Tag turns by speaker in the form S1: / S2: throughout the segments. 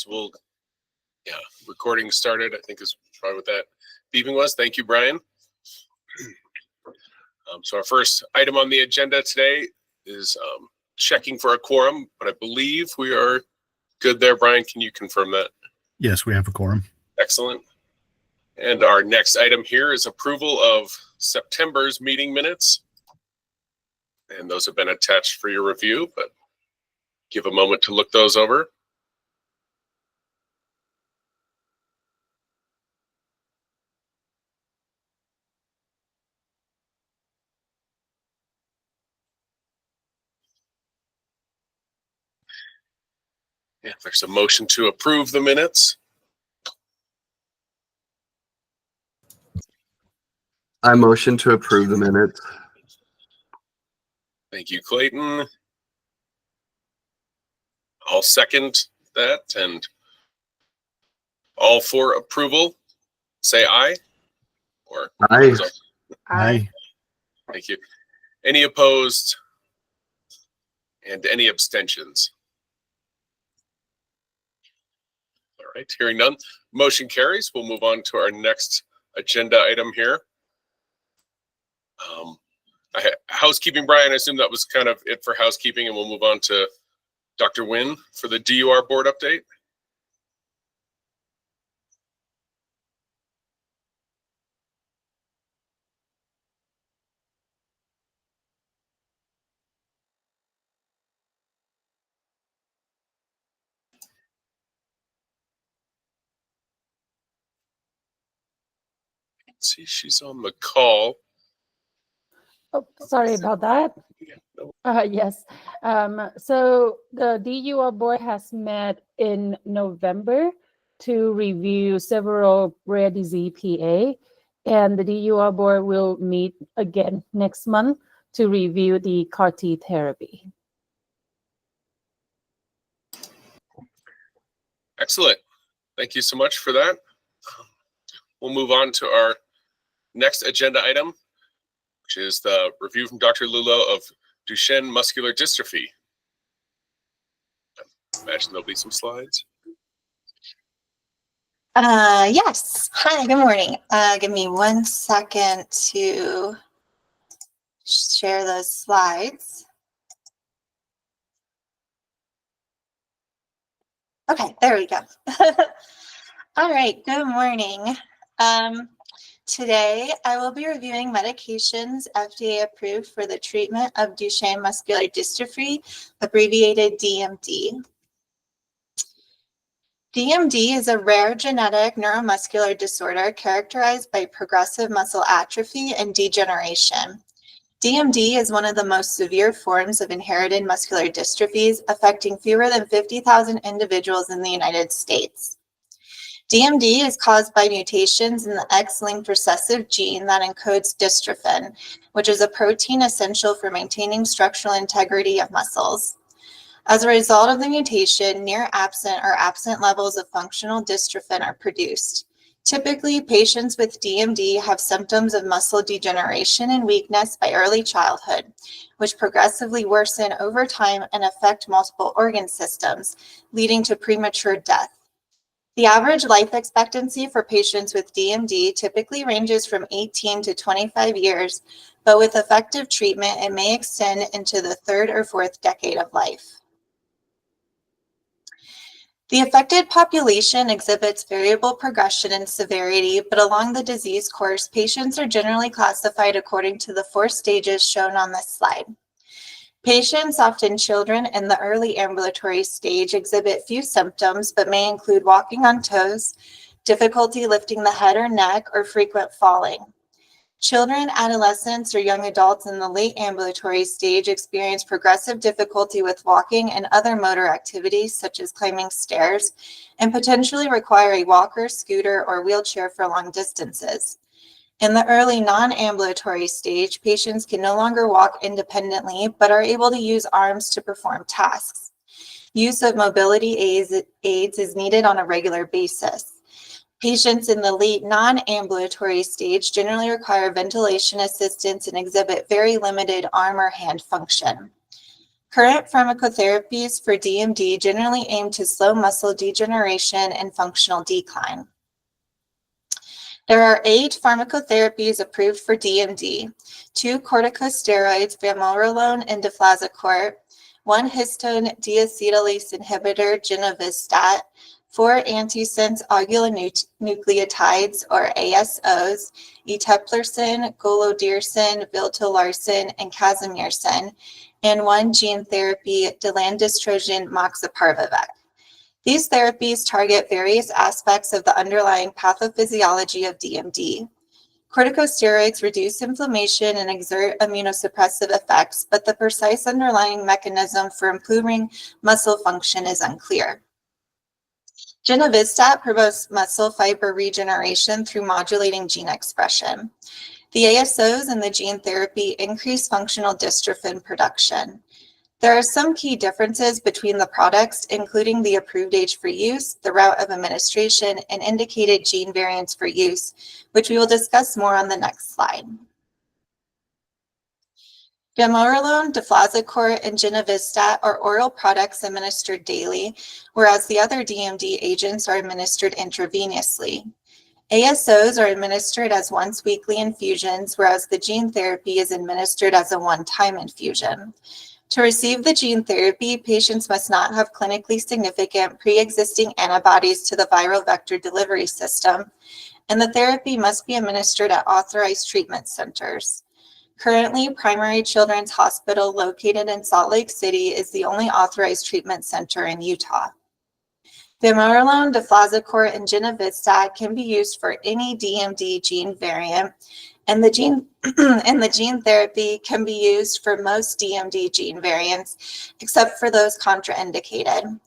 S1: So recording started, I think is probably what that beeping was. Thank you, Brian. So our first item on the agenda today is checking for a quorum, but I believe we are good there. Brian, can you confirm that?
S2: Yes, we have a quorum.
S1: Excellent. And our next item here is approval of September's meeting minutes. And those have been attached for your review, but give a moment to look those over. If there's a motion to approve the minutes.
S3: I motion to approve the minutes.
S1: Thank you, Clayton. I'll second that, and all for approval, say aye. Or
S3: Aye.
S2: Aye.
S1: Thank you. Any opposed? And any abstentions? All right, hearing none, motion carries. We'll move on to our next agenda item here. Housekeeping, Brian, I assume that was kind of it for housekeeping, and we'll move on to Dr. Nguyen for the DUR board update. Let's see, she's on the call.
S4: Oh, sorry about that. Yes. So the DUR board has met in November to review several rare disease PA, and the DUR board will meet again next month to review the CAR-T therapy.
S1: Excellent. Thank you so much for that. We'll move on to our next agenda item, which is the review from Dr. Lulo of Duchenne muscular dystrophy. I imagine there'll be some slides.
S5: Yes. Hi, good morning. Give me 1 second to share those slides. Okay, there we go. All right, good morning. Today, I will be reviewing medications FDA approved for the treatment of Duchenne muscular dystrophy, abbreviated DMD. DMD is a rare genetic neuromuscular disorder characterized by progressive muscle atrophy and degeneration. DMD is one of the most severe forms of inherited muscular dystrophies, affecting fewer than 50,000 individuals in the United States. DMD is caused by mutations in the X-linked recessive gene that encodes dystrophin, which is a protein essential for maintaining structural integrity of muscles. As a result of the mutation, near absent or absent levels of functional dystrophin are produced. Typically, patients with DMD have symptoms of muscle degeneration and weakness by early childhood, which progressively worsen over time and affect multiple organ systems, leading to premature death. The average life expectancy for patients with DMD typically ranges from 18 to 25 years, but with effective treatment, it may extend into the 3rd or 4th decade of life. The affected population exhibits variable progression and severity, but along the disease course, patients are generally classified according to the 4 stages shown on this slide. Patients, often children in the early ambulatory stage, exhibit few symptoms, but may include walking on toes, difficulty lifting the head or neck, or frequent falling. Children, adolescents, or young adults in the late ambulatory stage experience progressive difficulty with walking and other motor activities, such as climbing stairs, and potentially require a walker, scooter, or wheelchair for long distances. In the early non-ambulatory stage, patients can no longer walk independently, but are able to use arms to perform tasks. Use of mobility aids is needed on a regular basis. Patients in the late non-ambulatory stage generally require ventilation assistance and exhibit very limited arm or hand function. Current pharmacotherapies for DMD generally aim to slow muscle degeneration and functional decline. There are 8 pharmacotherapies approved for DMD, 2 corticosteroids, vamorolone and deflazacort, 1 histone deacetylase inhibitor, genovistat, 4 antisense oligonucleotides, or ASOs, eteplirsen, golodirsen, viltolarsen, and casimersen, and 1 gene therapy, delandestrogen moxeparvovec. These therapies target various aspects of the underlying pathophysiology of DMD. Corticosteroids reduce inflammation and exert immunosuppressive effects, but the precise underlying mechanism for improving muscle function is unclear. Genovistat promotes muscle fiber regeneration through modulating gene expression. The ASOs and the gene therapy increase functional dystrophin production. There are some key differences between the products, including the approved age for use, the route of administration, and indicated gene variants for use, which we will discuss more on the next slide. Vamorolone, deflazacort, and genovistat are oral products administered daily, whereas the other DMD agents are administered intravenously. ASOs are administered as once-weekly infusions, whereas the gene therapy is administered as a one-time infusion. To receive the gene therapy, patients must not have clinically significant pre-existing antibodies to the viral vector delivery system, and the therapy must be administered at authorized treatment centers. Currently, Primary Children's Hospital, located in Salt Lake City, is the only authorized treatment center in Utah. Vamorolone, deflazacort, and genovistat can be used for any DMD gene variant, and the gene therapy can be used for most DMD gene variants, except for those contraindicated.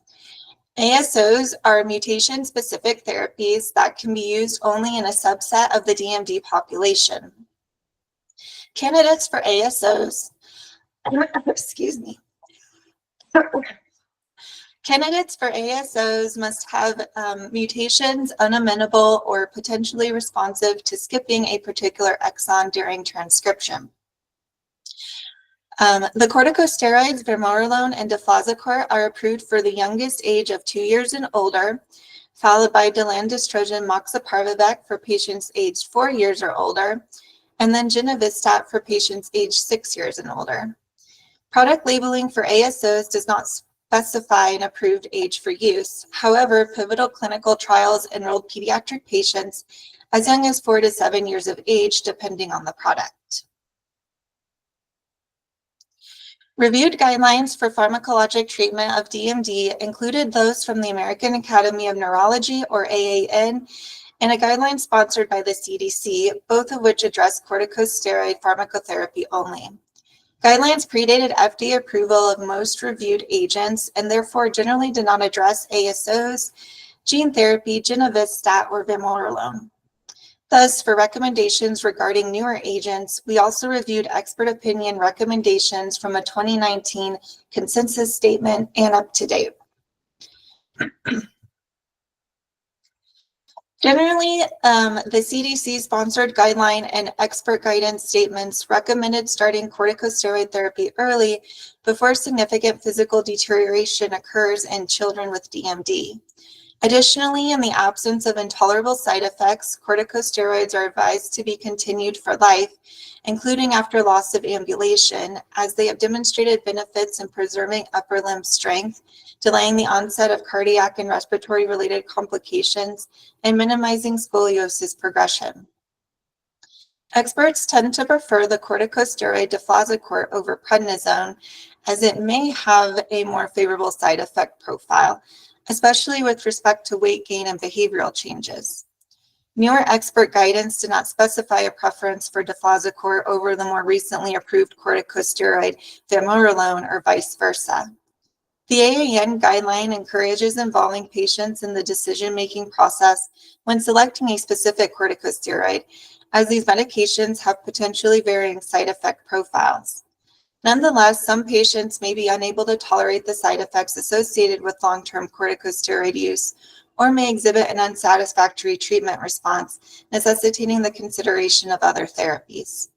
S5: ASOs are mutation-specific therapies that can be used only in a subset of the DMD population. Candidates for ASOs, excuse me. Candidates for ASOs must have mutations unamenable or potentially responsive to skipping a particular exon during transcription. The corticosteroids, vamorolone and deflazacort, are approved for the youngest age of 2 years and older, followed by delandestrogen moxeparvovec for patients aged 4 years or older, and then genovistat for patients aged 6 years and older. Product labeling for ASOs does not specify an approved age for use. However, pivotal clinical trials enrolled pediatric patients as young as 4 to 7 years of age, depending on the product. Reviewed guidelines for pharmacologic treatment of DMD included those from the American Academy of Neurology, or AAN, and a guideline sponsored by the CDC, both of which address corticosteroid pharmacotherapy only. Guidelines predated FDA approval of most reviewed agents and therefore generally did not address ASOs, gene therapy, genovistat, or vamorolone. Thus, for recommendations regarding newer agents, we also reviewed expert opinion recommendations from a 2019 consensus statement and up to date. Generally, the CDC-sponsored guideline and expert guidance statements recommended starting corticosteroid therapy early before significant physical deterioration occurs in children with DMD. Additionally, in the absence of intolerable side effects, corticosteroids are advised to be continued for life, including after loss of ambulation, as they have demonstrated benefits in preserving upper limb strength, delaying the onset of cardiac and respiratory-related complications, and minimizing scoliosis progression. Experts tend to prefer the corticosteroid deflazacort over prednisone, as it may have a more favorable side effect profile, especially with respect to weight gain and behavioral changes. Newer expert guidance did not specify a preference for deflazacort over the more recently approved corticosteroid vamorolone or vice versa. The AAN guideline encourages involving patients in the decision-making process when selecting a specific corticosteroid, as these medications have potentially varying side effect profiles. Nonetheless, some patients may be unable to tolerate the side effects associated with long-term corticosteroid use, or may exhibit an unsatisfactory treatment response, necessitating the consideration of other therapies.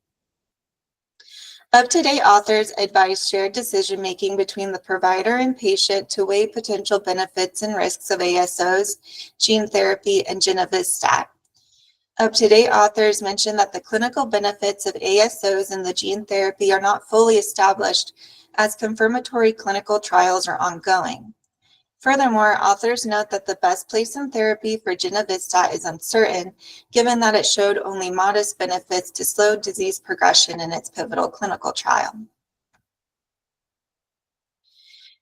S5: Up-to-date authors advise shared decision-making between the provider and patient to weigh potential benefits and risks of ASOs, gene therapy, and Genovistat. Up-to-date authors mention that the clinical benefits of ASOs and the gene therapy are not fully established as confirmatory clinical trials are ongoing. Furthermore, authors note that the best place in therapy for Genovistat is uncertain, given that it showed only modest benefits to slow disease progression in its pivotal clinical trial.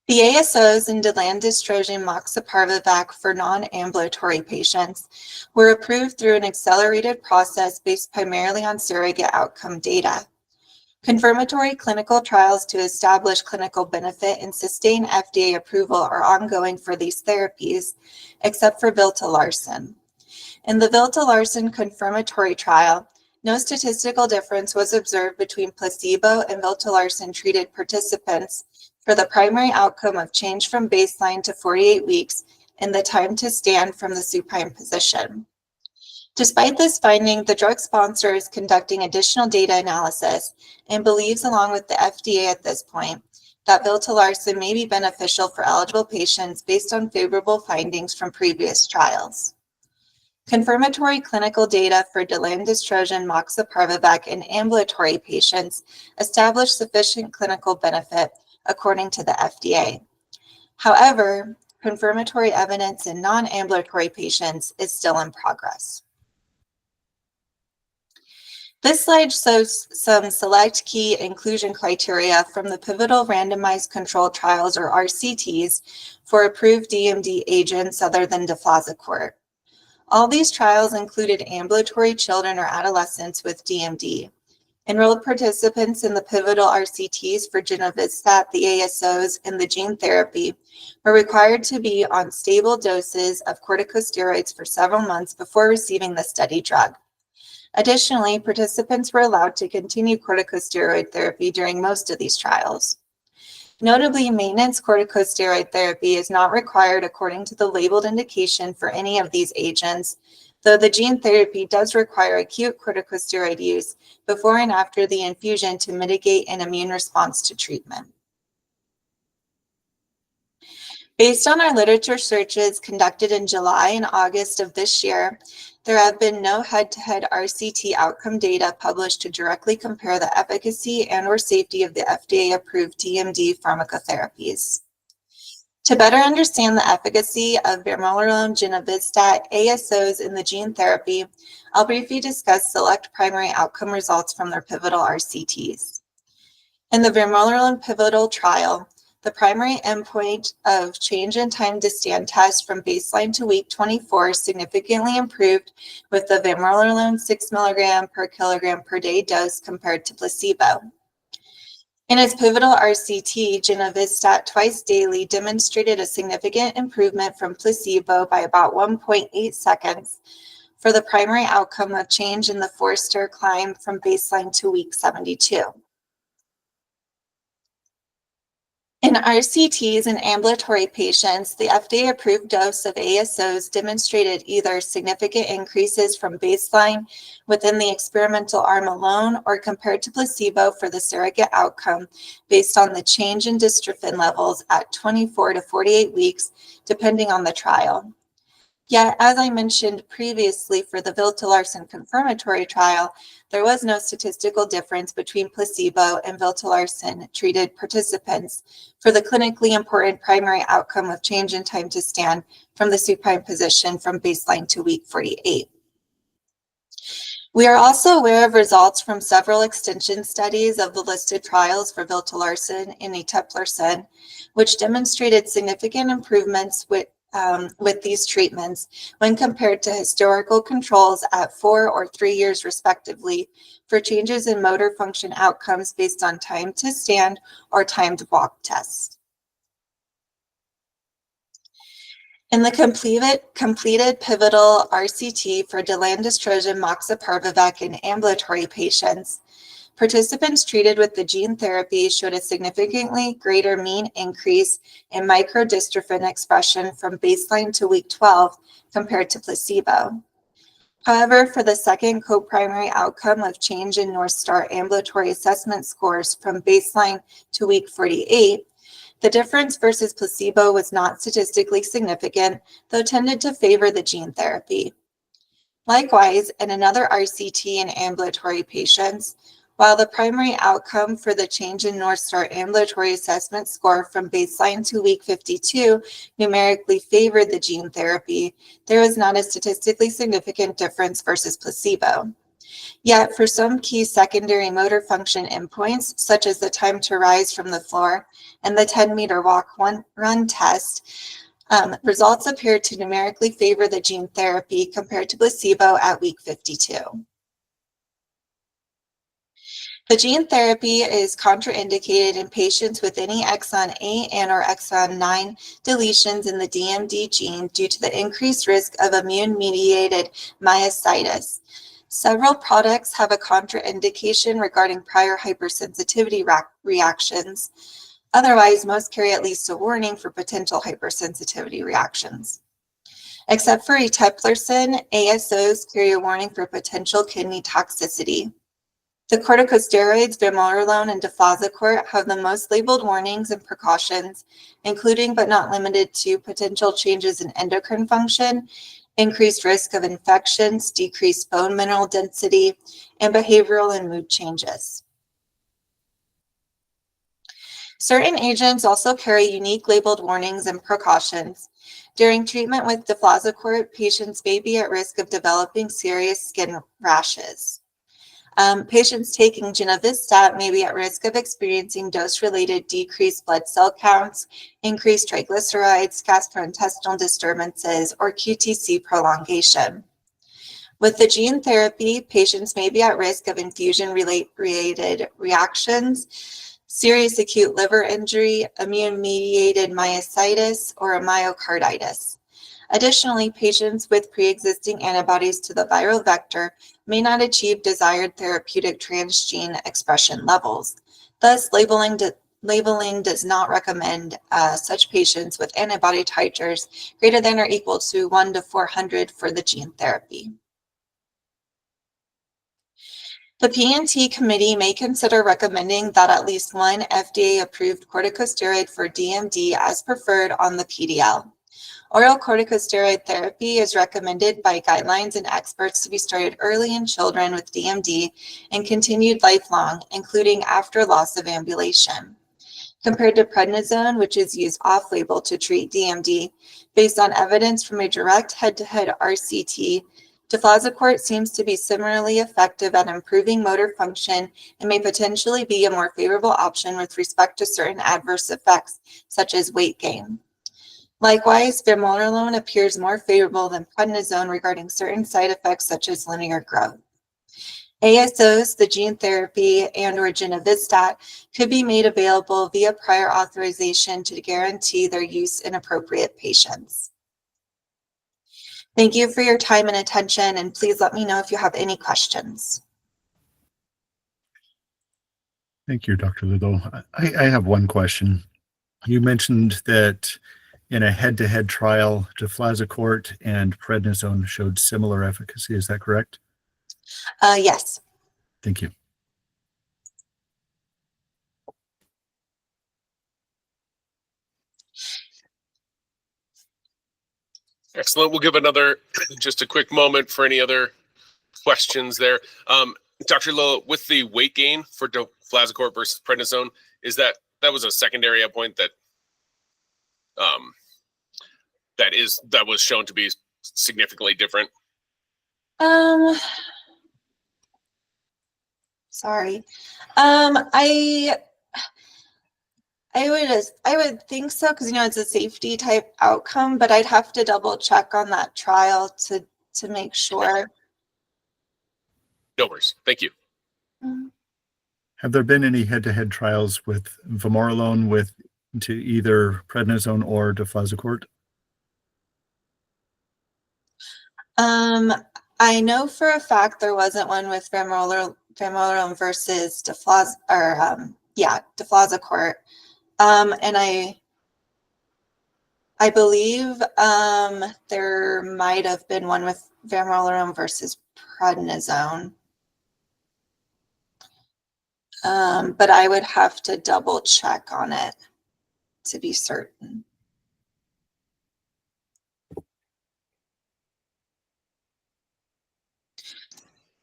S5: The ASOs in Delandistrogene moxeparvovec for non-ambulatory patients were approved through an accelerated process based primarily on surrogate outcome data. Confirmatory clinical trials to establish clinical benefit and sustain FDA approval are ongoing for these therapies, except for Viltolarsen. In the Viltolarsen confirmatory trial, no statistical difference was observed between placebo and Viltolarsen treated participants for the primary outcome of change from baseline to 48 weeks and the time to stand from the supine position. Despite this finding, the drug sponsor is conducting additional data analysis and believes, along with the FDA at this point, that Viltolarsen may be beneficial for eligible patients based on favorable findings from previous trials. Confirmatory clinical data for Delandistrogene moxeparvovec in ambulatory patients established sufficient clinical benefit according to the FDA. However, confirmatory evidence in non-ambulatory patients is still in progress. This slide shows some select key inclusion criteria from the pivotal randomized controlled trials, or RCTs, for approved DMD agents other than deflazacort. All these trials included ambulatory children or adolescents with DMD. Enrolled participants in the pivotal RCTs for Genovistat, the ASOs, and the gene therapy were required to be on stable doses of corticosteroids for several months before receiving the study drug. Additionally, participants were allowed to continue corticosteroid therapy during most of these trials. Notably, maintenance corticosteroid therapy is not required according to the labeled indication for any of these agents, though the gene therapy does require acute corticosteroid use before and after the infusion to mitigate an immune response to treatment. Based on our literature searches conducted in July and August of this year, there have been no head-to-head RCT outcome data published to directly compare the efficacy and/or safety of the FDA-approved DMD pharmacotherapies. To better understand the efficacy of vamorolone, Genovistat, ASOs, in the gene therapy, I'll briefly discuss select primary outcome results from their pivotal RCTs. In the vamorolone pivotal trial, the primary endpoint of change in time to stand test from baseline to week 24 significantly improved with the vamorolone 6 mg per kilogram per day dose compared to placebo. In its pivotal RCT, Genovistat twice daily demonstrated a significant improvement from placebo by about 1.8 seconds for the primary outcome of change in the four-stair climb from baseline to week 72. In RCTs in ambulatory patients, the FDA-approved dose of ASOs demonstrated either significant increases from baseline within the experimental arm alone or compared to placebo for the surrogate outcome based on the change in dystrophin levels at 24 to 48 weeks, depending on the trial. Yet, as I mentioned previously for the Viltolarsen confirmatory trial, there was no statistical difference between placebo and Viltolarsen treated participants for the clinically important primary outcome of change in time to stand from the supine position from baseline to week 48. We are also aware of results from several extension studies of the listed trials for Viltolarsen and eteplirsen, which demonstrated significant improvements with these treatments when compared to historical controls at 4 or 3 years respectively for changes in motor function outcomes based on time to stand or timed walk tests. In the completed pivotal RCT for Delandistrogene moxeparvovec in ambulatory patients, participants treated with the gene therapy showed a significantly greater mean increase in microdystrophin expression from baseline to week 12 compared to placebo. However, for the second co-primary outcome of change in North Star ambulatory assessment scores from baseline to week 48, the difference versus placebo was not statistically significant, though tended to favor the gene therapy. Likewise, in another RCT in ambulatory patients, while the primary outcome for the change in North Star ambulatory assessment score from baseline to week 52 numerically favored the gene therapy, there was not a statistically significant difference versus placebo. Yet, for some key secondary motor function endpoints, such as the time to rise from the floor and the 10-meter walk-run test, results appeared to numerically favor the gene therapy compared to placebo at week 52. The gene therapy is contraindicated in patients with any exon 8 and or exon 9 deletions in the DMD gene due to the increased risk of immune-mediated myositis. Several products have a contraindication regarding prior hypersensitivity reactions. Otherwise, most carry at least a warning for potential hypersensitivity reactions. Except for eteplirsen, ASOs carry a warning for potential kidney toxicity. The corticosteroids vamorolone and deflazacort have the most labeled warnings and precautions, including but not limited to potential changes in endocrine function, increased risk of infections, decreased bone mineral density, and behavioral and mood changes. Certain agents also carry unique labeled warnings and precautions. During treatment with deflazacort, patients may be at risk of developing serious skin rashes. Patients taking Genovistat may be at risk of experiencing dose-related decreased blood cell counts, increased triglycerides, gastrointestinal disturbances, or QTc prolongation. With the gene therapy, patients may be at risk of infusion-related reactions, serious acute liver injury, immune-mediated myositis, or a myocarditis. Additionally, patients with pre-existing antibodies to the viral vector may not achieve desired therapeutic transgene expression levels. Thus, labeling does not recommend such patients with antibody titers greater than or equal to 1 to 400 for the gene therapy. The P&T committee may consider recommending that at least one FDA-approved corticosteroid for DMD as preferred on the PDL. Oral corticosteroid therapy is recommended by guidelines and experts to be started early in children with DMD and continued lifelong, including after loss of ambulation. Compared to prednisone, which is used off-label to treat DMD, based on evidence from a direct head-to-head RCT, deflazacort seems to be similarly effective at improving motor function and may potentially be a more favorable option with respect to certain adverse effects, such as weight gain. Likewise, vamorolone appears more favorable than prednisone regarding certain side effects such as linear growth. ASOs, the gene therapy, and or Genovistat could be made available via prior authorization to guarantee their use in appropriate patients. Thank you for your time and attention, and please let me know if you have any questions.
S2: Thank you, Dr. Lugo. I have one question. You mentioned that in a head-to-head trial, deflazacort and prednisone showed similar efficacy. Is that correct?
S5: Yes.
S2: Thank you.
S1: Excellent. We'll give another, just a quick moment for any other questions there. Dr. Lowe, with the weight gain for deflazacort versus prednisone, is that was a secondary endpoint that that was shown to be significantly different?
S5: Sorry. I would think so, because it's a safety type outcome, but I'd have to double check on that trial to make sure.
S1: No worries. Thank you.
S2: Have there been any head-to-head trials with vamorolone to either prednisone or deflazacort?
S5: I know for a fact there wasn't one with vamorolone versus deflazacort. And I believe there might have been one with vamorolone versus prednisone. But I would have to double check on it to be certain.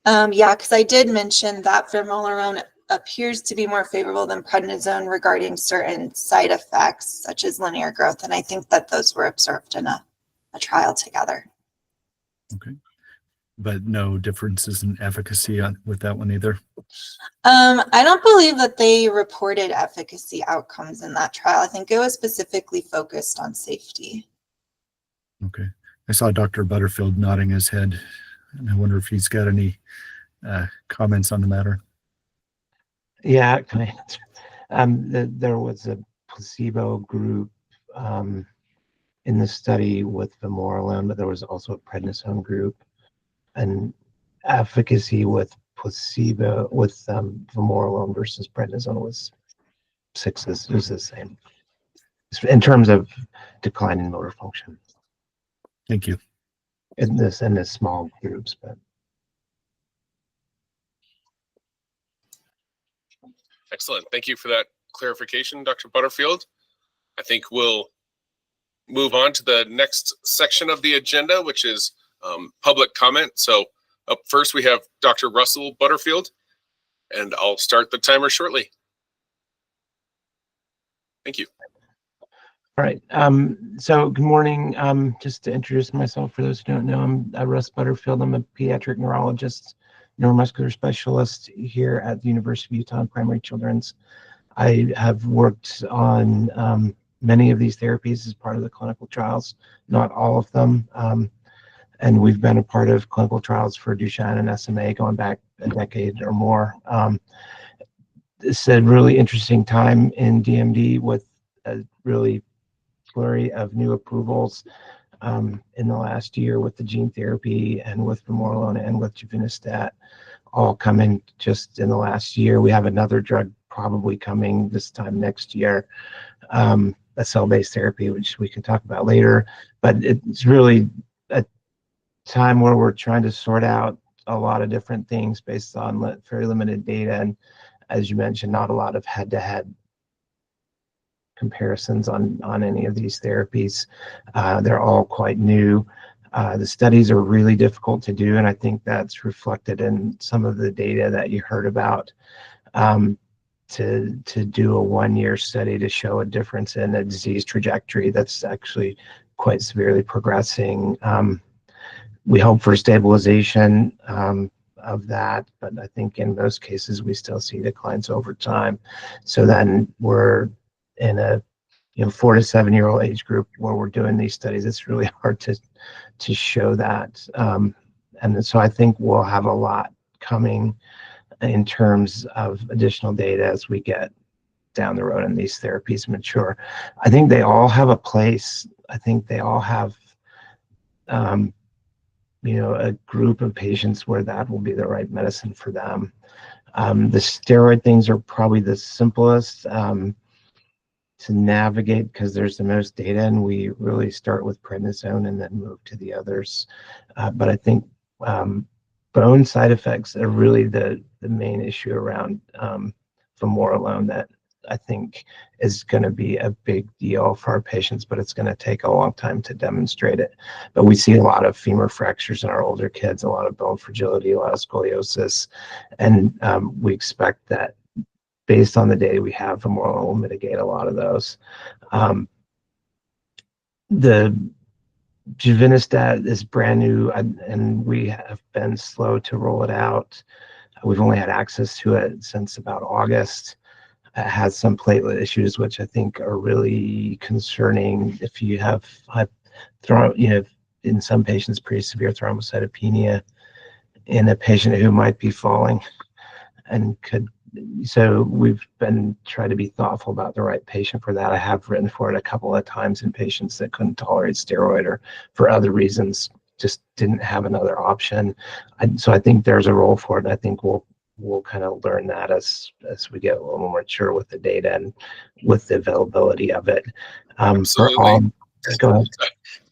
S5: Yeah, because I did mention that vamorolone appears to be more favorable than prednisone regarding certain side effects, such as linear growth. And I think that those were observed in a trial together.
S2: Okay. But no differences in efficacy with that one either?
S5: I don't believe that they reported efficacy outcomes in that trial. I think it was specifically focused on safety.
S2: Okay. I saw Dr. Butterfield nodding his head, and I wonder if he's got any comments on the matter.
S6: Yeah, can I answer? There was a placebo group in the study with vamorolone, but there was also a prednisone group, and efficacy with placebo with vamorolone versus prednisone was 6. It was the same in terms of decline in motor function
S2: Thank you.
S6: in this small groups, but.
S1: Excellent. Thank you for that clarification, Dr. Butterfield. I think we'll move on to the next section of the agenda, which is public comment. So up first, we have Dr. Russell Butterfield, and I'll start the timer shortly. Thank you.
S6: All right. So good morning. Just to introduce myself, for those who don't know, I'm Russ Butterfield. I'm a pediatric neurologist, neuromuscular specialist here at the University of Utah in Primary Children's. I have worked on many of these therapies as part of the clinical trials, not all of them. And we've been a part of clinical trials for Duchenne and SMA going back a decade or more. It's a really interesting time in DMD with a really flurry of new approvals in the last year with the gene therapy and with vamorolone and with Givinostat, all coming just in the last year. We have another drug probably coming this time next year, a cell-based therapy, which we can talk about later. But it's really a time where we're trying to sort out a lot of different things based on very limited data. And as you mentioned, not a lot of head-to-head comparisons on any of these therapies. They're all quite new. The studies are really difficult to do, and I think that's reflected in some of the data that you heard about. To do a 1-year study to show a difference in a disease trajectory that's actually quite severely progressing. We hope for stabilization of that, but I think in most cases we still see declines over time. So then we're in a 4 to 7 year old age group where we're doing these studies. It's really hard to show that, and so I think we'll have a lot coming in terms of additional data as we get down the road and these therapies mature. I think they all have a place. I think they all have a group of patients where that will be the right medicine for them. The steroid things are probably the simplest to navigate because there's the most data, and we really start with prednisone and then move to the others. But I think bone side effects are really the main issue around vamorolone that I think is going to be a big deal for our patients, but it's going to take a long time to demonstrate it. But we see a lot of femur fractures in our older kids, a lot of bone fragility, a lot of scoliosis, and we expect that based on the data we have, vamorolone will mitigate a lot of those. The Givinostat is brand new, and we have been slow to roll it out. We've only had access to it since about August. It has some platelet issues, which I think are really concerning. If you have, in some patients, pretty severe thrombocytopenia in a patient who might be falling and could. So we've been trying to be thoughtful about the right patient for that. I have written for it a couple of times in patients that couldn't tolerate steroid or for other reasons just didn't have another option. So I think there's a role for it. And I think we'll kind of learn that as we get a little more mature with the data and with the availability of it.
S1: Absolutely.
S6: Go ahead.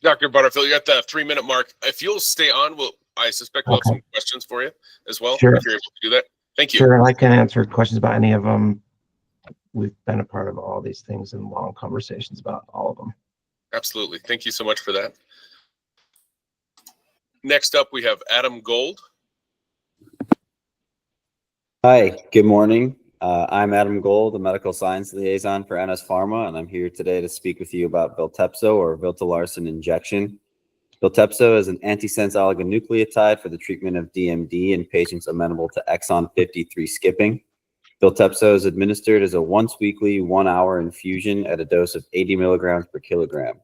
S1: Dr. Butterfield, you're at the 3-minute mark. If you'll stay on, I suspect we'll have
S6: Okay.
S1: some questions for you as well.
S6: Sure.
S1: If you're able to do that. Thank you.
S6: Sure, I can answer questions about any of them. We've been a part of all these things and long conversations about all of them.
S1: Absolutely. Thank you so much for that. Next up, we have Adam Gold.
S7: Hi, good morning. I'm Adam Gold, a medical science liaison for NS Pharma, and I'm here today to speak with you about Viltepso or Viltolarsen injection. Viltepso is an antisense oligonucleotide for the treatment of DMD in patients amenable to exon 53 skipping. Viltepso is administered as a once-weekly, 1-hour infusion at a dose of 80 milligrams per kilogram.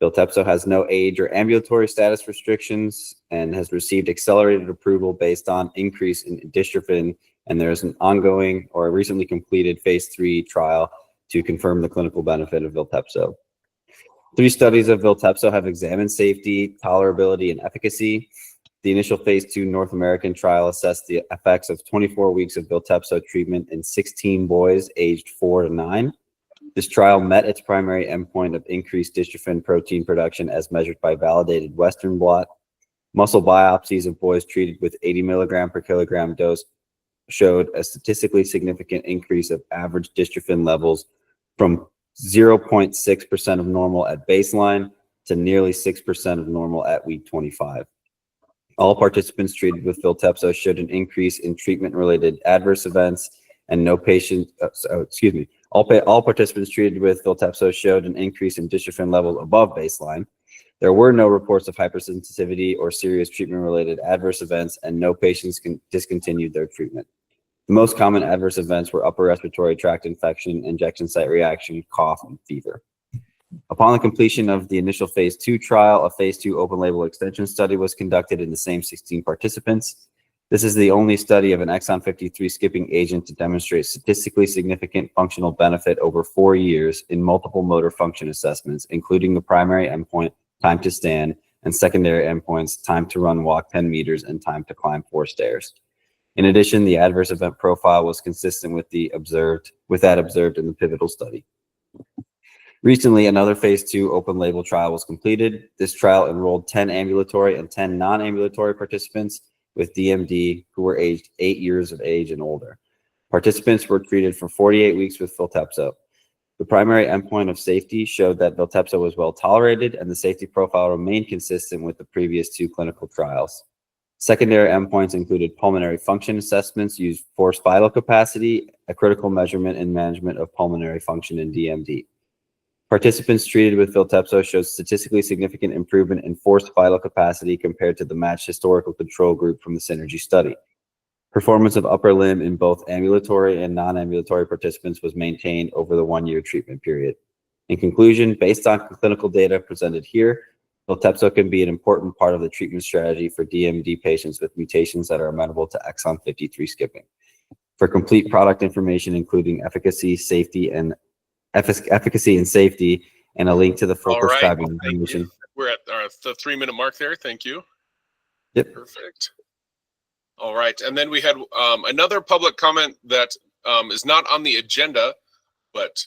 S7: Viltepso has no age or ambulatory status restrictions and has received accelerated approval based on increase in dystrophin, and there is an ongoing or recently completed phase 3 trial to confirm the clinical benefit of Viltepso. 3 studies of Viltepso have examined safety, tolerability, and efficacy. The initial phase 2 North American trial assessed the effects of 24 weeks of Viltepso treatment in 16 boys aged 4 to 9. This trial met its primary endpoint of increased dystrophin protein production as measured by validated Western blot. Muscle biopsies of boys treated with 80 milligram per kilogram dose showed a statistically significant increase of average dystrophin levels from 0.6% of normal at baseline to nearly 6% of normal at week 25. All participants treated with Viltepso showed an increase in treatment-related adverse events, and no patient, all participants treated with Viltepso showed an increase in dystrophin levels above baseline. There were no reports of hypersensitivity or serious treatment-related adverse events, and no patients discontinued their treatment. The most common adverse events were upper respiratory tract infection, injection site reaction, cough, and fever. Upon the completion of the initial phase 2 trial, a phase 2 open label extension study was conducted in the same 16 participants. This is the only study of an exon 53 skipping agent to demonstrate statistically significant functional benefit over 4 years in multiple motor function assessments, including the primary endpoint, time to stand, and secondary endpoints, time to run, walk 10 meters, and time to climb 4 stairs. In addition, the adverse event profile was consistent with that observed in the pivotal study. Recently, another phase 2 open label trial was completed. This trial enrolled 10 ambulatory and 10 non-ambulatory participants with DMD who were aged 8 years of age and older. Participants were treated for 48 weeks with Viltepso. The primary endpoint of safety showed that Viltepso was well tolerated, and the safety profile remained consistent with the previous 2 clinical trials. Secondary endpoints included pulmonary function assessments, used forced vital capacity, a critical measurement and management of pulmonary function in DMD. Participants treated with Viltepso showed statistically significant improvement in forced vital capacity compared to the matched historical control group from the Synergy study. Performance of upper limb in both ambulatory and non-ambulatory participants was maintained over the 1-year treatment period. In conclusion, based on clinical data presented here, Viltepso can be an important part of the treatment strategy for DMD patients with mutations that are amenable to exon 53 skipping. For complete product information, including efficacy, safety, and safety, and a link to the full
S1: All right.
S7: prescribing
S1: Well, thank
S7: information.
S1: you. We're at the 3-minute mark there. Thank you.
S7: Yep.
S1: Perfect. All right. And then we had another public comment that is not on the agenda, but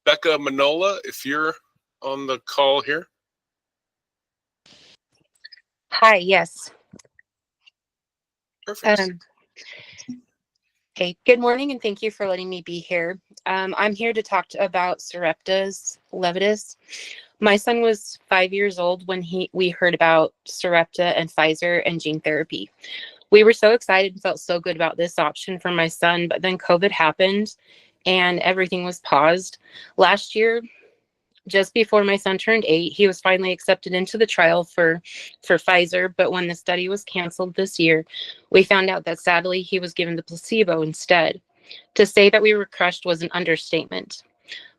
S1: Becca Manola, if you're on the call here.
S8: Hi, yes.
S1: Perfect.
S8: Hey, good morning, and thank you for letting me be here. I'm here to talk about Sarepta's Levitus. My son was 5 years old when we heard about Sarepta and Pfizer and gene therapy. We were so excited and felt so good about this option for my son, but then COVID happened and everything was paused. Last year, just before my son turned 8, he was finally accepted into the trial for Pfizer. But when the study was canceled this year, we found out that sadly he was given the placebo instead. To say that we were crushed was an understatement.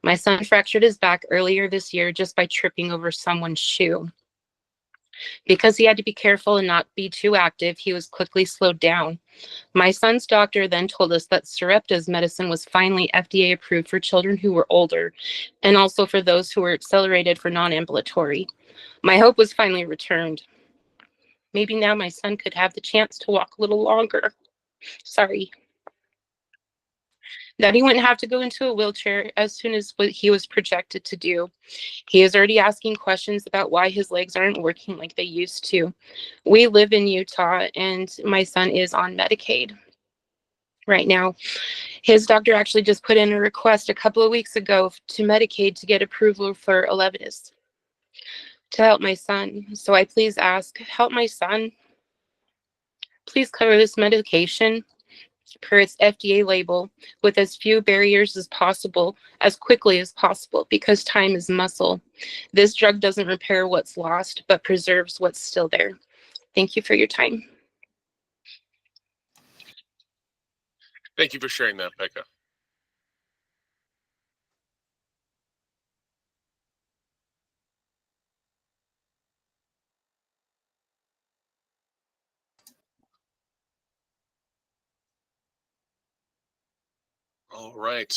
S8: My son fractured his back earlier this year just by tripping over someone's shoe. Because he had to be careful and not be too active, he was quickly slowed down. My son's doctor then told us that Sarepta's medicine was finally FDA approved for children who were older, and also for those who were accelerated for non-ambulatory. My hope was finally returned. Maybe now my son could have the chance to walk a little longer. Sorry. that he wouldn't have to go into a wheelchair as soon as what he was projected to do. He is already asking questions about why his legs aren't working like they used to. We live in Utah, and my son is on Medicaid right now. His doctor actually just put in a request a couple of weeks ago to Medicaid to get approval for ELEVIDYS to help my son. So I please ask, help my son. Please cover this medication per its FDA label with as few barriers as possible, as quickly as possible, because time is muscle. This drug doesn't repair what's lost, but preserves what's still there. Thank you for your time.
S1: Thank you for sharing that, Becca. All right.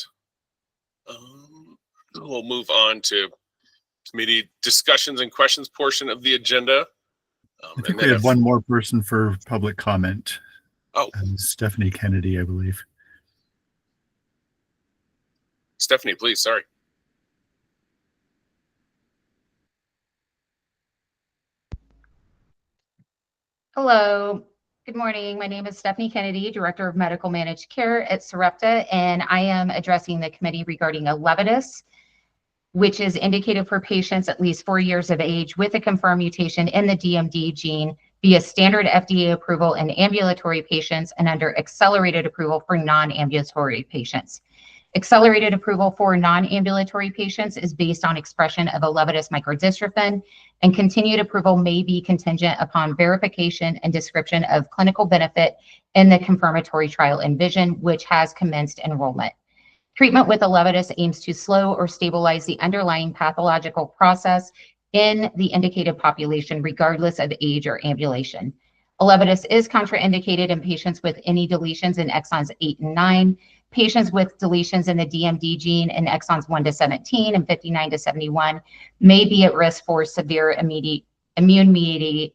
S1: We'll move on to committee discussions and questions portion of the agenda.
S2: I think we have one more person for public comment.
S1: Oh,
S2: Stephanie Kennedy, I believe.
S1: Stephanie, please. Sorry.
S9: Hello, good morning. My name is Stephanie Kennedy, Director of Medical Managed Care at Sarepta, and I am addressing the committee regarding ELEVIDYS, which is indicated for patients at least 4 years of age with a confirmed mutation in the DMD gene via standard FDA approval in ambulatory patients and under accelerated approval for non-ambulatory patients. Accelerated approval for non-ambulatory patients is based on expression of ELEVIDYS microdystrophin, and continued approval may be contingent upon verification and description of clinical benefit in the confirmatory trial ENVISION, which has commenced enrollment. Treatment with ELEVIDYS aims to slow or stabilize the underlying pathological process in the indicated population, regardless of age or ambulation. ELEVIDYS is contraindicated in patients with any deletions in exons 8 and 9, patients with deletions in the DMD gene in exons 1 to 17 and 59 to 71 may be at risk for severe immune-mediated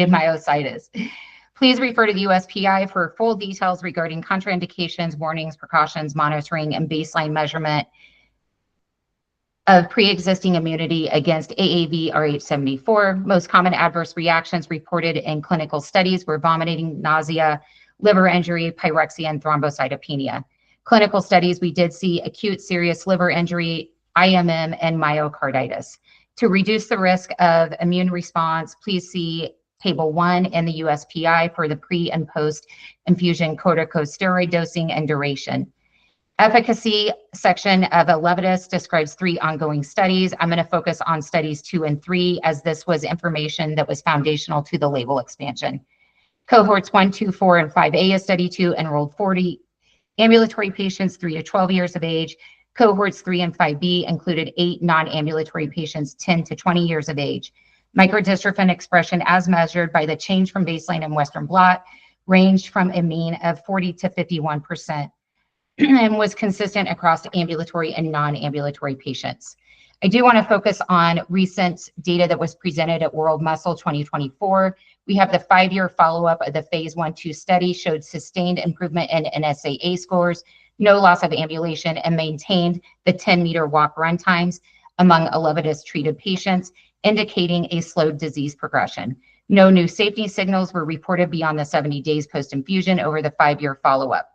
S9: myositis. Please refer to the USPI for full details regarding contraindications, warnings, precautions, monitoring, and baseline measurement of pre-existing immunity against AAV RH74. Most common adverse reactions reported in clinical studies were vomiting, nausea, liver injury, pyrexia, and thrombocytopenia. Clinical studies, we did see acute serious liver injury, IMM, and myocarditis. To reduce the risk of immune response, please see Table 1 in the USPI for the pre and post infusion corticosteroid dosing and duration. Efficacy section of ELEVIDYS describes 3 ongoing studies. I'm going to focus on studies 2 and 3 as this was information that was foundational to the label expansion. Cohorts 1, 2, 4, and 5A of study 2 enrolled 40 ambulatory patients 3 to 12 years of age. Cohorts 3 and 5B included 8 non-ambulatory patients 10 to 20 years of age. Microdystrophin expression as measured by the change from baseline in Western blot ranged from a mean of 40 to 51% and was consistent across ambulatory and non-ambulatory patients. I do want to focus on recent data that was presented at World Muscle 2024. We have the 5-year follow-up of the phase 1/2 study showed sustained improvement in NSAA scores, no loss of ambulation, and maintained the 10-meter walk run times among ELEVIDYS treated patients, indicating a slowed disease progression. No new safety signals were reported beyond the 70 days post-infusion over the 5-year follow-up.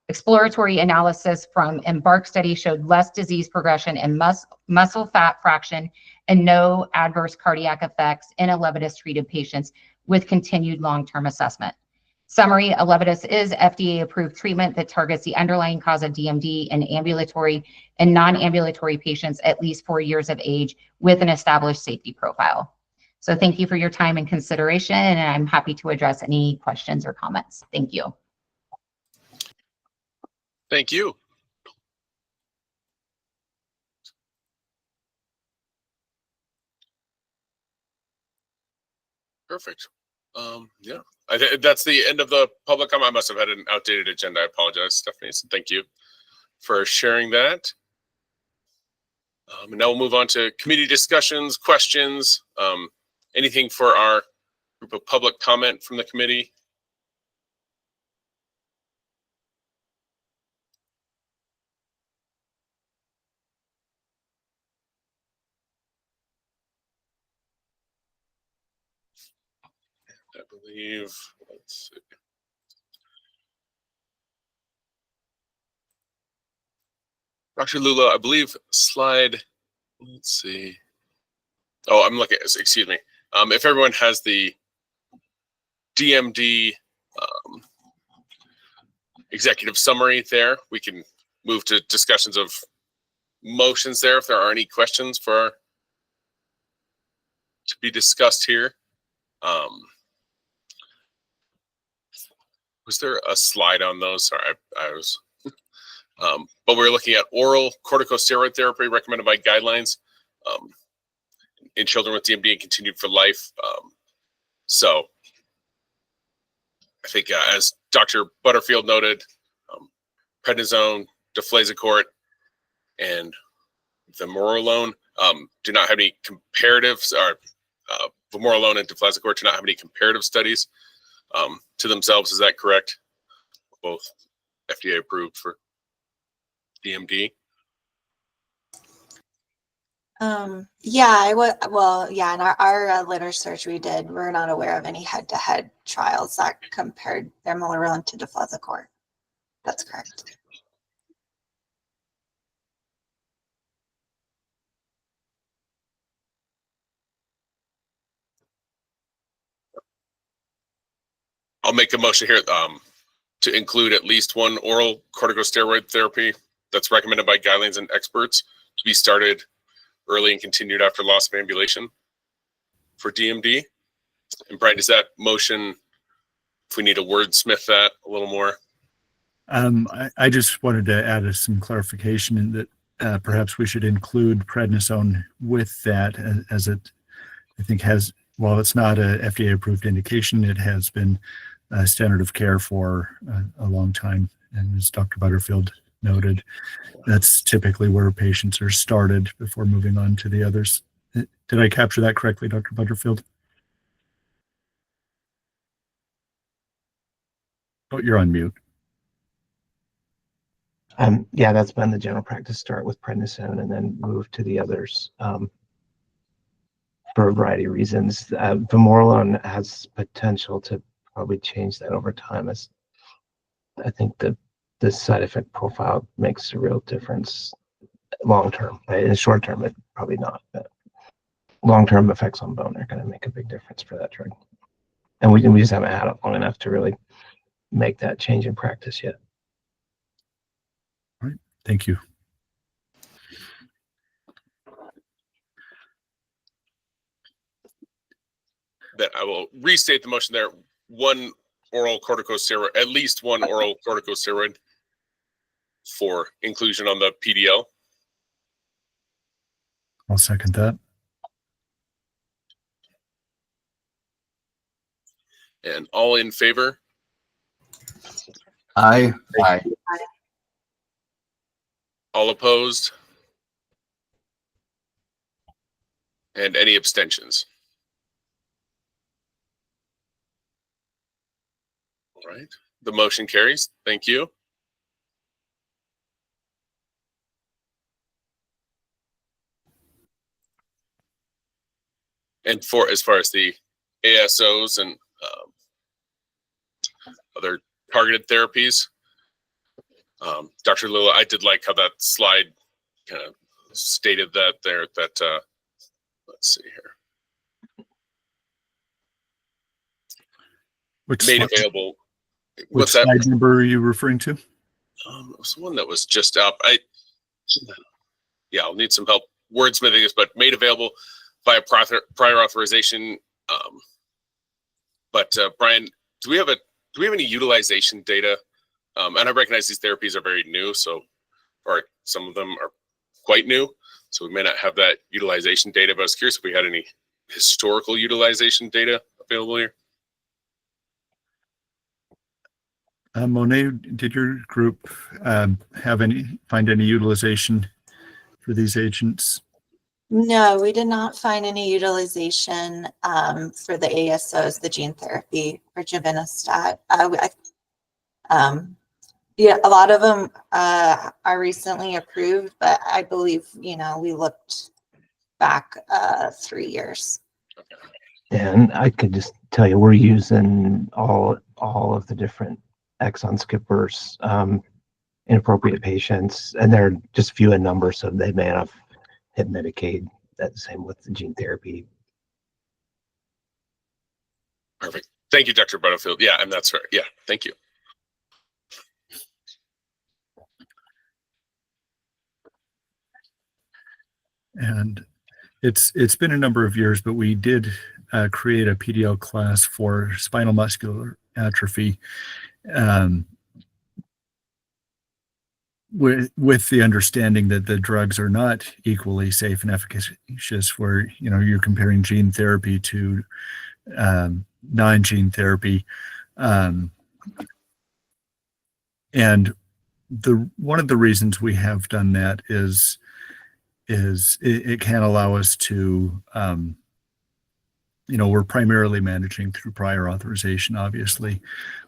S9: Exploratory analysis from EMBARK study showed less disease progression in muscle fat fraction and no adverse cardiac effects in ELEVIDYS treated patients with continued long-term assessment. Summary, ELEVIDYS is FDA-approved treatment that targets the underlying cause of DMD in ambulatory and non-ambulatory patients at least 4 years of age with an established safety profile. So thank you for your time and consideration, and I'm happy to address any questions or comments. Thank you.
S1: Thank you. Perfect. Yeah, that's the end of the public comment. I must have had an outdated agenda. I apologize, Stephanie. So thank you for sharing that. And now we'll move on to committee discussions, questions, anything for our group of public comment from the committee. believe, let's see. Dr. Lula, I believe slide, let's see. Oh, I'm looking, excuse me. If everyone has the DMD executive summary there, we can move to discussions of motions there if there are any questions to be discussed here. Was there a slide on those? Sorry, I was. But we're looking at oral corticosteroid therapy recommended by guidelines in children with DMD and continued for life. So I think as Dr. Butterfield noted, prednisone, deflazacort, and vamorolone do not have any comparatives, or vamorolone and deflazacort do not have any comparative studies to themselves. Is that correct? Both FDA approved for DMD.
S5: Yeah, well, yeah, in our literature search we did, we're not aware of any head-to-head trials that compared vamorolone to deflazacort. That's correct.
S1: I'll make a motion here to include at least one oral corticosteroid therapy that's recommended by guidelines and experts to be started early and continued after loss of ambulation for DMD. And Brian, does that motion, if we need to wordsmith that a little more?
S2: I just wanted to add some clarification in that perhaps we should include prednisone with that, as it, I think, has, while it's not a FDA approved indication, it has been a standard of care for a long time. And as Dr. Butterfield noted, that's typically where patients are started before moving on to the others. Did I capture that correctly, Dr. Butterfield? Oh, you're on mute.
S6: Yeah, that's been the general practice. Start with prednisone and then move to the others for a variety of reasons. Vamorolone has potential to probably change that over time, as I think the side effect profile makes a real difference long term. Right? In the short term, it probably not, but long term effects on bone are going to make a big difference for that drug. And we just haven't had it long enough to really make that change in practice yet.
S2: All right, thank you.
S1: That I will restate the motion there. One oral corticosteroid, at least one oral corticosteroid for inclusion on the PDL.
S2: I'll second that.
S1: And all in favor?
S3: Aye. Aye.
S1: All opposed? And any abstentions? All right, the motion carries. Thank you. And for as far as the ASOs and other targeted therapies, Dr. Lula, I did like how that slide kind of stated that there, that, let's see here.
S2: Which
S1: Made
S2: slide,
S1: available.
S2: which
S1: What's that?
S2: slide number are you referring to?
S1: It was one that was just up. Yeah, I'll need some help wordsmithing this, but made available via prior authorization. But Brian, do we have any utilization data? And I recognize these therapies are very new, so, or some of them are quite new, so we may not have that utilization data, but I was curious if we had any historical utilization data available here.
S2: Monet, did your group find any utilization for these agents?
S5: No, we did not find any utilization for the ASOs, the gene therapy for givinostat. Yeah, a lot of them are recently approved, but I believe, we looked back 3 years.
S6: And I could just tell you, we're using all of the different exon skippers, inappropriate patients, and they're just few in number, so they may not have hit Medicaid. That's the same with the gene therapy.
S1: Perfect. Thank you, Dr. Butterfield. Yeah, and that's right. Yeah, thank you.
S2: And it's been a number of years, but we did create a PDL class for spinal muscular atrophy, with the understanding that the drugs are not equally safe and efficacious, where you're comparing gene therapy to non-gene therapy, and one of the reasons we have done that is it can allow us to, we're primarily managing through prior authorization, obviously,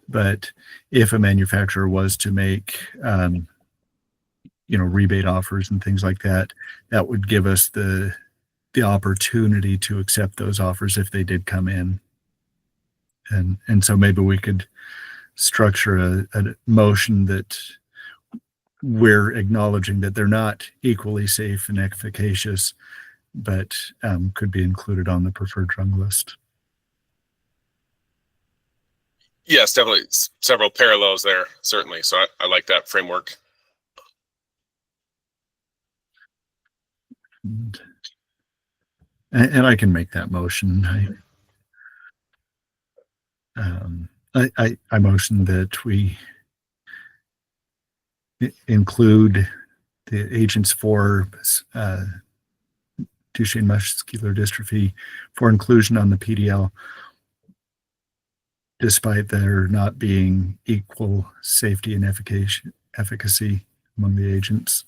S2: but if a manufacturer was to make, rebate offers and things like that, that would give us the opportunity to accept those offers if they did come in. And so maybe we could structure a motion that we're acknowledging that they're not equally safe and efficacious, but could be included on the preferred drug list.
S1: Yes, definitely several parallels there, certainly. So I like that framework.
S2: And I can make that motion. I motion that we include the agents for Duchenne muscular dystrophy for inclusion on the PDL, despite there not being equal safety and efficacy among the agents.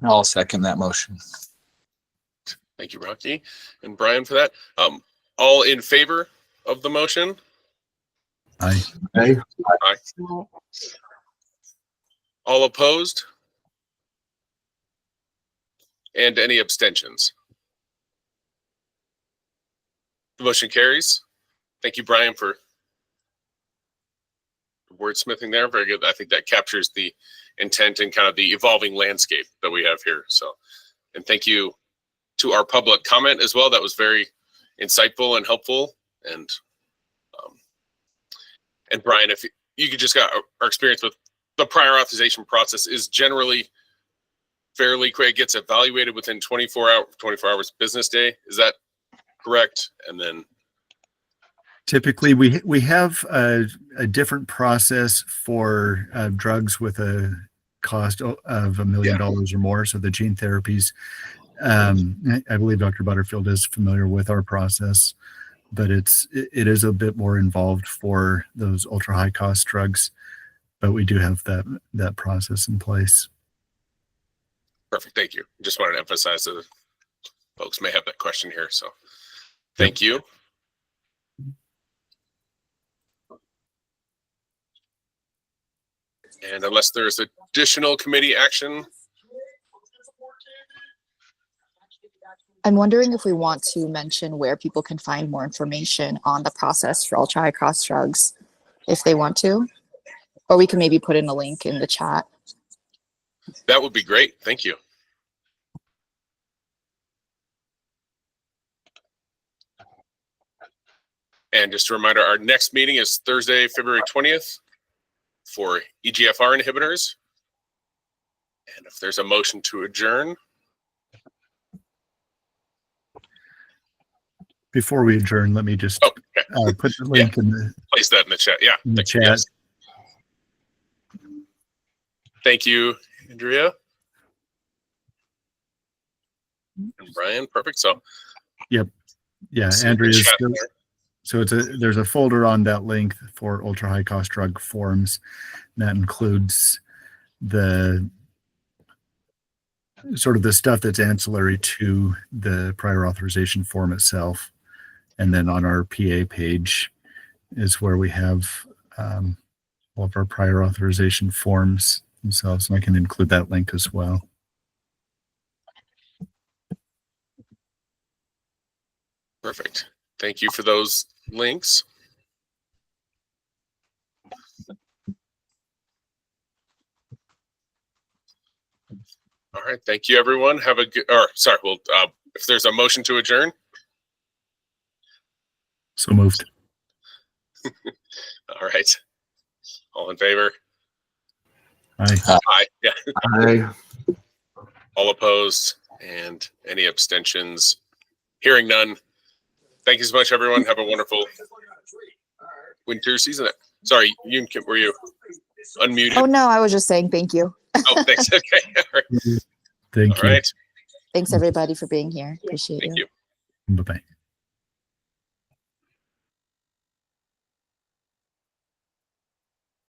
S10: I'll second that motion.
S1: Thank you, Rocky and Brian, for that. All in favor of the motion?
S2: Aye.
S3: Aye.
S1: Aye. All opposed? And any abstentions? The motion carries. Thank you, Brian, for wordsmithing there. Very good. I think that captures the intent and kind of the evolving landscape that we have here. So, and thank you to our public comment as well. That was very insightful and helpful. And Brian, if you could just got our experience with the prior authorization process is generally fairly quick. It gets evaluated within 24 hours business day. Is that correct? And then
S2: typically we have a different process for drugs with a cost of $1 million or more. So the gene therapies, I believe Dr. Butterfield is familiar with our process, but it is a bit more involved for those ultra high cost drugs, but we do have that process in place.
S1: perfect. Thank you. Just wanted to emphasize that folks may have that question here. So thank you. And unless there's additional committee action,
S11: I'm wondering if we want to mention where people can find more information on the process for ultra high cost drugs, if they want to, or we can maybe put in a link in the chat.
S1: that would be great. Thank you. And just a reminder, our next meeting is Thursday, February 20th for EGFR inhibitors. And if there's a motion to adjourn,
S2: Before we adjourn, let me just
S1: okay.
S2: put the link in the
S1: Place that in the chat. Yeah. Thank you.
S2: chat.
S1: Yes. Thank you, Andrea. And Brian, perfect. So
S2: Yep. Yeah,
S1: see the
S2: Andrea's
S1: chat
S2: still,
S1: there.
S2: so there's a folder on that link for ultra high cost drug forms. And that includes the sort of the stuff that's ancillary to the prior authorization form itself. And then on our PA page is where we have all of our prior authorization forms themselves. And I can include that link as well.
S1: Perfect. Thank you for those links. All right. Thank you, everyone. Have a good, or sorry, well, if there's a motion to adjourn.
S2: So moved.
S1: All right. All in favor?
S2: Aye.
S1: Aye. Yeah.
S3: Aye.
S1: All opposed and any abstentions? Hearing none. Thank you so much, everyone. Have a wonderful winter season. Sorry, Yoon, were you unmuted?
S11: Oh, no, I was just saying thank you.
S1: Oh, thanks. Okay. All right.
S2: Thank
S1: All
S2: you.
S1: right.
S11: Thanks, everybody, for being here. Appreciate
S1: Thank
S11: you.
S1: you.
S2: Bye-bye.